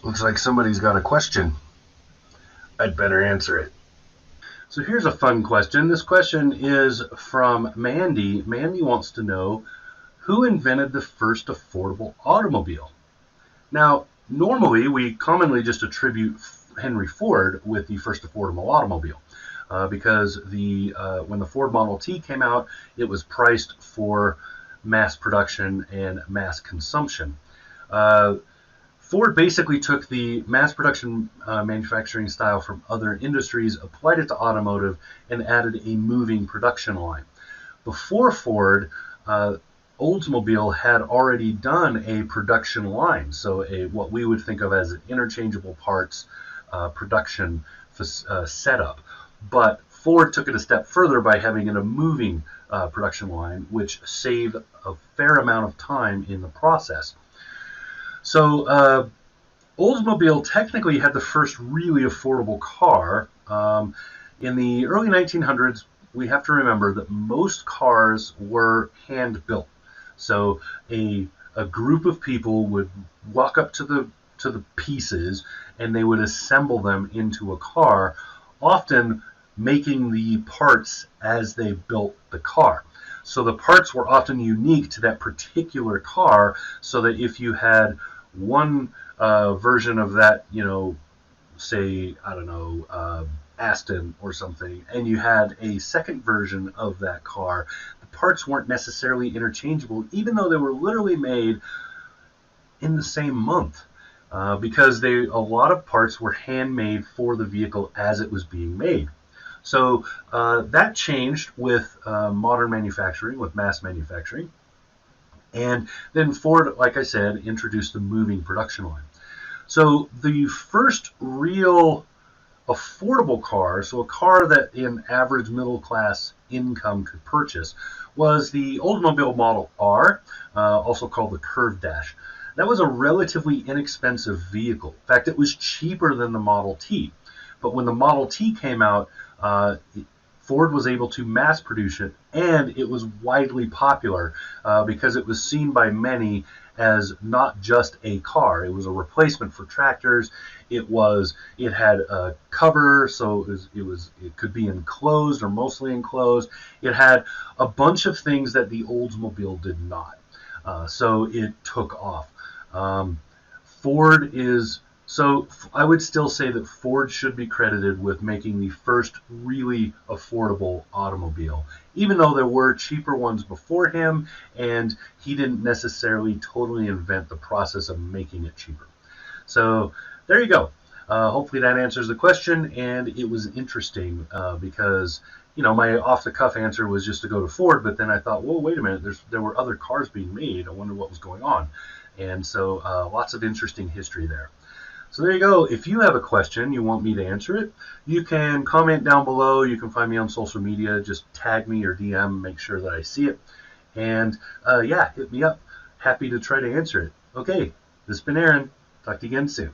Looks like somebody's got a question. I'd better answer it. So here's a fun question. This question is from Mandy. Mandy wants to know who invented the first affordable automobile? Now, normally we commonly just attribute Henry Ford with the first affordable automobile because when the Ford Model T came out, it was priced for mass production and mass consumption. Uh, Ford basically took the mass production manufacturing style from other industries, applied it to automotive, and added a moving production line. Before Ford, uh, Oldsmobile had already done a production line, so what we would think of as an interchangeable parts production setup. But Ford took it a step further by having a moving production line, which saved a fair amount of time in the process. So Oldsmobile technically had the first really affordable car. In the early 1900s, we have to remember that most cars were hand built. So a group of people would walk up to the pieces and they would assemble them into a car, often making the parts as they built the car. So the parts were often unique to that particular car, so that if you had one version of that, say, I don't know, Aston or something, and you had a second version of that car, the parts weren't necessarily interchangeable, even though they were literally made in the same month. Because a lot of parts were handmade for the vehicle as it was being made. So that changed with modern manufacturing, with mass manufacturing. And then Ford, like I said, introduced the moving production line. So the first real affordable car, so a car that an average middle class income could purchase, was the Oldsmobile Model R, also called the Curved Dash. That was a relatively inexpensive vehicle. In fact, it was cheaper than the Model T. But when the Model T came out, Ford was able to mass produce it, and it was widely popular because it was seen by many as not just a car. It was a replacement for tractors. It had a cover, so it could be enclosed or mostly enclosed. It had a bunch of things that the Oldsmobile did not. So it took off. Ford is so I would still say that Ford should be credited with making the first really affordable automobile, even though there were cheaper ones before him, and he didn't necessarily totally invent the process of making it cheaper. So there you go. Hopefully that answers the question, and it was interesting because my off the cuff answer was just to go to Ford, but then I thought, well, wait a minute, there were other cars being made. I wonder what was going on, and so lots of interesting history there. So there you go. If you have a question you want me to answer it, you can comment down below. You can find me on social media. Just tag me or DM, make sure that I see it. And yeah, hit me up. Happy to try to answer it. Okay, this has been Aaron. Talk to you again soon.